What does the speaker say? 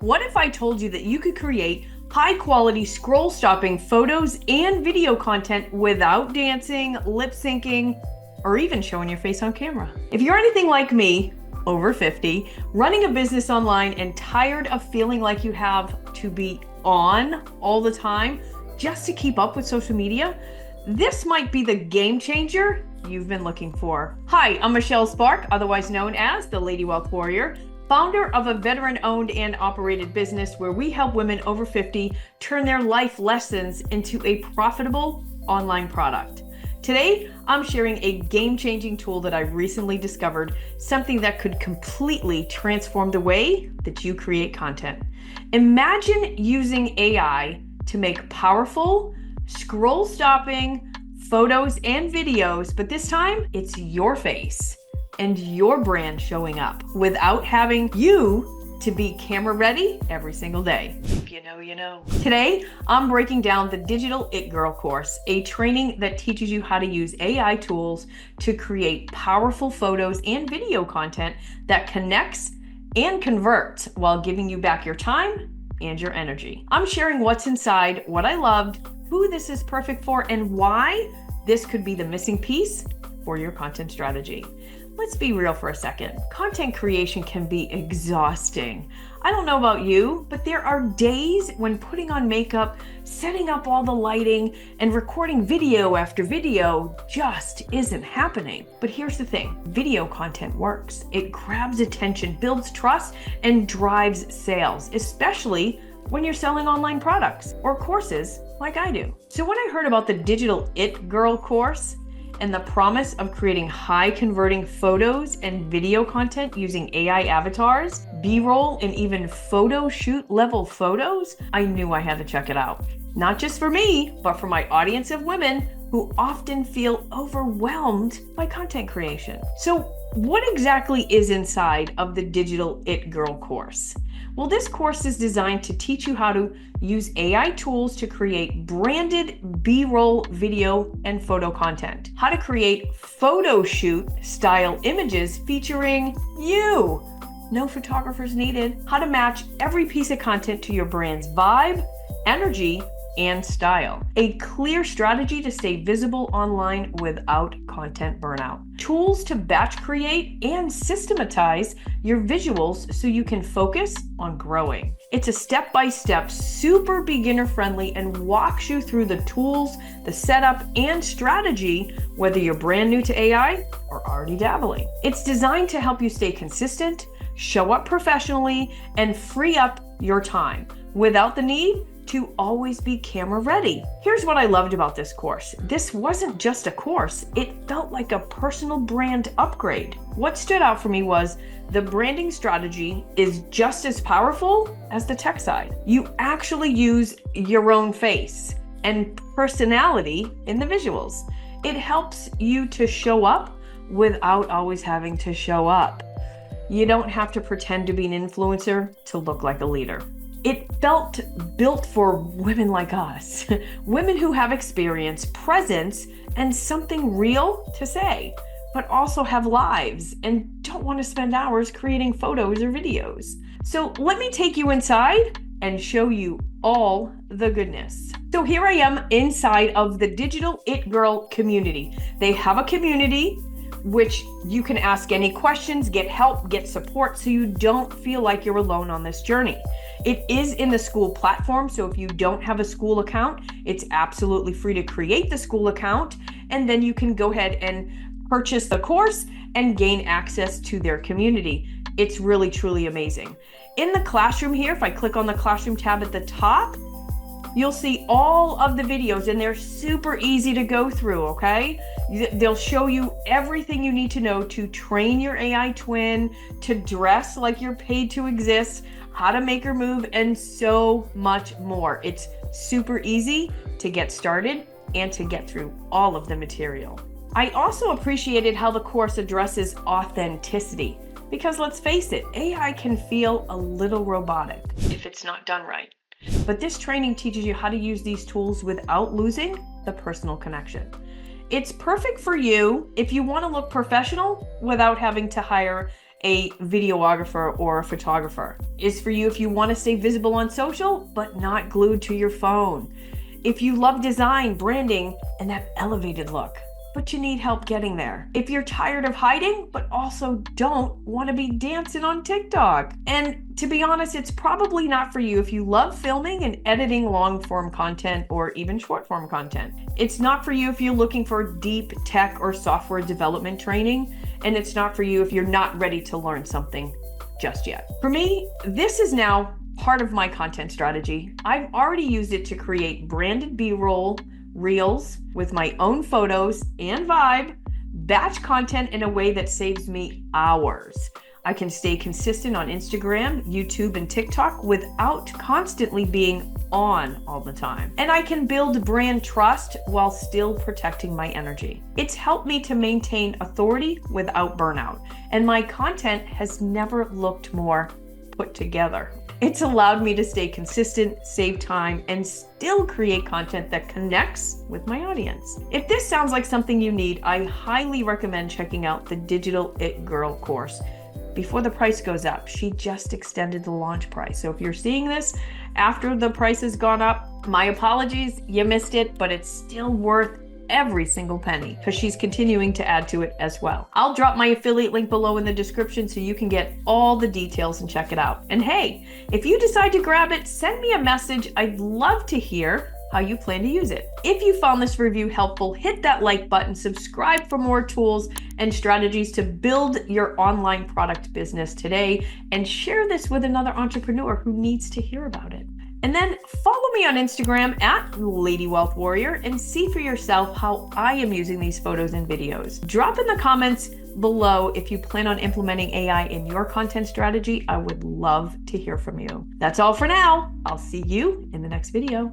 What if I told you that you could create high-quality scroll-stopping photos and video content without dancing, lip-syncing, or even showing your face on camera? If you're anything like me, over 50, running a business online and tired of feeling like you have to be on all the time just to keep up with social media, this might be the game changer you've been looking for. Hi, I'm Michelle Spark, otherwise known as the Lady Wealth Warrior, founder of a veteran-owned and operated business where we help women over 50 turn their life lessons into a profitable online product. Today, I'm sharing a game-changing tool that I recently discovered, something that could completely transform the way that you create content. Imagine using AI to make powerful, scroll-stopping photos and videos, but this time it's your face and your brand showing up without having you to be camera ready every single day. If you know, you know. Today, I'm breaking down the Digital It Girl course, a training that teaches you how to use AI tools to create powerful photos and video content that connects and converts while giving you back your time and your energy. I'm sharing what's inside, what I loved, who this is perfect for, and why this could be the missing piece for your content strategy. Let's be real for a second. Content creation can be exhausting. I don't know about you, but there are days when putting on makeup, setting up all the lighting, and recording video after video just isn't happening. But here's the thing, video content works. It grabs attention, builds trust, and drives sales, especially when you're selling online products or courses like I do. So when I heard about the Digital It Girl course, and the promise of creating high converting photos and video content using AI avatars, B-roll, and even photo shoot level photos, I knew I had to check it out. Not just for me, but for my audience of women who often feel overwhelmed by content creation. So what exactly is inside of the Digital It Girl course? Well, this course is designed to teach you how to use AI tools to create branded B-roll video and photo content, how to create photo shoot style images featuring you, no photographers needed, how to match every piece of content to your brand's vibe, energy, and style. A clear strategy to stay visible online without content burnout. Tools to batch create and systematize your visuals so you can focus on growing. It's a step-by-step, super beginner-friendly, and walks you through the tools, the setup, and strategy, whether you're brand new to AI or already dabbling. It's designed to help you stay consistent, show up professionally, and free up your time without the need to always be camera ready. Here's what I loved about this course. This wasn't just a course, it felt like a personal brand upgrade. What stood out for me was the branding strategy is just as powerful as the tech side. You actually use your own face and personality in the visuals. It helps you to show up without always having to show up. You don't have to pretend to be an influencer to look like a leader. It felt built for women like us, women who have experience, presence, and something real to say, but also have lives and don't want to spend hours creating photos or videos. So let me take you inside and show you all the goodness. So here I am inside of the Digital It Girl community. They have a community which you can ask any questions, get help, get support, so you don't feel like you're alone on this journey. It is in the school platform, so if you don't have a school account, it's absolutely free to create the school account, and then you can go ahead and purchase the course and gain access to their community. It's really, truly amazing. In the classroom here, if I click on the classroom tab at the top, you'll see all of the videos, and they're super easy to go through, okay? They'll show you everything you need to know to train your AI twin, to dress like you're paid to exist, how to make her move, and so much more. It's super easy to get started and to get through all of the material. I also appreciated how the course addresses authenticity, because let's face it, AI can feel a little robotic if it's not done right. But this training teaches you how to use these tools without losing the personal connection. It's perfect for you if you want to look professional without having to hire a videographer or a photographer. Is for you if you want to stay visible on social, but not glued to your phone. If you love design, branding, and that elevated look, but you need help getting there. If you're tired of hiding, but also don't want to be dancing on TikTok. And to be honest, it's probably not for you if you love filming and editing long form content or even short form content. It's not for you if you're looking for deep tech or software development training. And it's not for you if you're not ready to learn something just yet. For me, this is now part of my content strategy. I've already used it to create branded B-roll, reels with my own photos and vibe, batch content in a way that saves me hours. I can stay consistent on Instagram, YouTube, and TikTok without constantly being on all the time. And I can build brand trust while still protecting my energy. It's helped me to maintain authority without burnout. And my content has never looked more put together. It's allowed me to stay consistent, save time, and still create content that connects with my audience. If this sounds like something you need, I highly recommend checking out the Digital It Girl course before the price goes up. She just extended the launch price. So if you're seeing this after the price has gone up, my apologies, you missed it, but it's still worth every single penny because she's continuing to add to it as well. I'll drop my affiliate link below in the description so you can get all the details and check it out. And hey, if you decide to grab it, send me a message. I'd love to hear how you plan to use it. If you found this review helpful, hit that like button, subscribe for more tools and strategies to build your online product business today, and share this with another entrepreneur who needs to hear about it. And then follow me on Instagram at Lady Wealth Warrior and see for yourself how I am using these photos and videos. Drop in the comments below if you plan on implementing AI in your content strategy. I would love to hear from you. That's all for now. I'll see you in the next video.